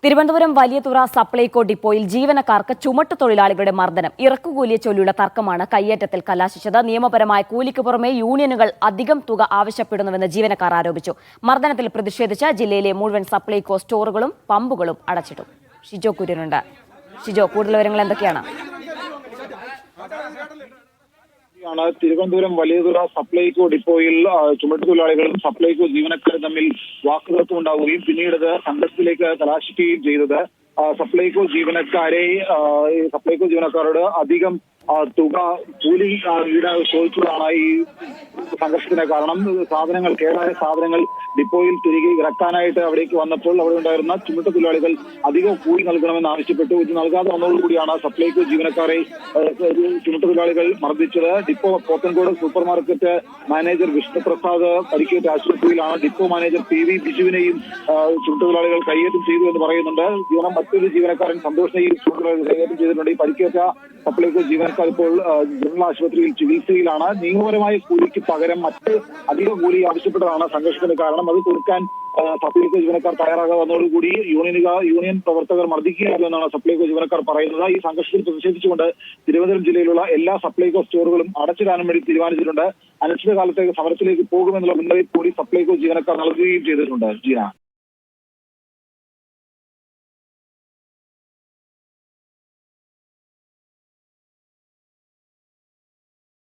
തിരുവനന്തപുരം വലിയതുറ സപ്ലൈകോ ഡിപ്പോയിൽ ജീവനക്കാർക്ക് ചുമട്ടുതൊഴിലാളികളുടെ മർദ്ദനം ഇറക്കുകൂലിയെ ചൊല്ലിയുള്ള തർക്കമാണ് കയ്യേറ്റത്തിൽ കലാശിച്ചത്. നിയമപരമായ കൂലിക്ക് പുറമെ യൂണിയനുകൾ അധികം തുക ആവശ്യപ്പെടുന്നുവെന്ന് ജീവനക്കാർ ആരോപിച്ചു. മർദ്ദനത്തിൽ പ്രതിഷേധിച്ച് ജില്ലയിലെ മുഴുവൻ സപ്ലൈകോ സ്റ്റോറുകളും പമ്പുകളും അടച്ചിട്ടു. ഷിജോ കുര്യനുണ്ട്. ഷിജോ, കൂടുതൽ വിവരങ്ങൾ എന്തൊക്കെയാണ്? തിരുവനന്തപുരം വലിയതുറ സപ്ലൈകോ ഡിപ്പോയിൽ ചുമട്ടുതൊഴിലാളികളും സപ്ലൈകോ ജീവനക്കാരും തമ്മിൽ വാക്കുതർക്കം ഉണ്ടാവുകയും പിന്നീട് സംഘർഷത്തിലേക്ക് കലാശിക്കുകയും ചെയ്തത്. സപ്ലൈകോ ജീവനക്കാരോട് അധികം തുക കൂലി ചോദിച്ചതാണ് ഈ സംഘർഷത്തിന് കാരണം. കേടായ സാധനങ്ങൾ ഡിപ്പോയിൽ തിരികെ ഇറക്കാനായിട്ട് അവിടേക്ക് വന്നപ്പോൾ അവിടെ ഉണ്ടായിരുന്ന ചുമട്ടുതൊഴിലാളികൾ അധികം കൂലി നൽകണമെന്ന് ആവശ്യപ്പെട്ടു. ഇത് നൽകാതെ വന്നതോടുകൂടിയാണ് സപ്ലൈകോ ജീവനക്കാരെ ചുമട്ടുതൊഴിലാളികൾ മർദ്ദിച്ചത്. Depot Pothencode super market manager Vishnuprasad പരിക്കേറ്റ ആശുപത്രിയിലാണ്. ഡിപ്പോ മാനേജർ PV ബിജുവിനെയും ചുമട്ടുതൊഴിലാളികൾ കൈയേറ്റം ചെയ്തു എന്ന് പറയുന്നുണ്ട്. മറ്റൊരു ജീവനക്കാരൻ സന്തോഷിനെയും ചുമട്ടുതൊഴിലാളികൾ കൈയേറ്റം ചെയ്തിട്ടുണ്ട്. ഈ പരിക്കേറ്റ സപ്ലൈകോ ജീവനക്കാർ ഇപ്പോൾ ജനറൽ ആശുപത്രിയിൽ ചികിത്സയിലാണ്. നിയമപരമായ കൂലിക്ക് പകരം മറ്റ് അധിക കൂലി ആവശ്യപ്പെട്ടതാണ് സംഘർഷത്തിന് കാരണം. അത് കൊടുക്കാൻ സപ്ലൈകോ ജീവനക്കാർ തയ്യാറാകാതെ വന്നതോടുകൂടി യൂണിയൻ പ്രവർത്തകർ മർദ്ദിക്കുകയായിരുന്നു എന്നാണ് സപ്ലൈകോ ജീവനക്കാർ പറയുന്നത്. ഈ സംഘർഷത്തിൽ പ്രതിഷേധിച്ചുകൊണ്ട് തിരുവനന്തപുരം ജില്ലയിലുള്ള എല്ലാ സപ്ലൈകോ സ്റ്റോറുകളും അടച്ചിടാനും വേണ്ടി തീരുമാനിച്ചിട്ടുണ്ട്. അനിശ്ചിതകാലത്തേക്ക് സമരത്തിലേക്ക് പോകുമെന്നുള്ള മുന്നറിയിപ്പ് കൂടി സപ്ലൈകോ ജീവനക്കാർ നൽകുകയും ചെയ്തിട്ടുണ്ട്. ജീന.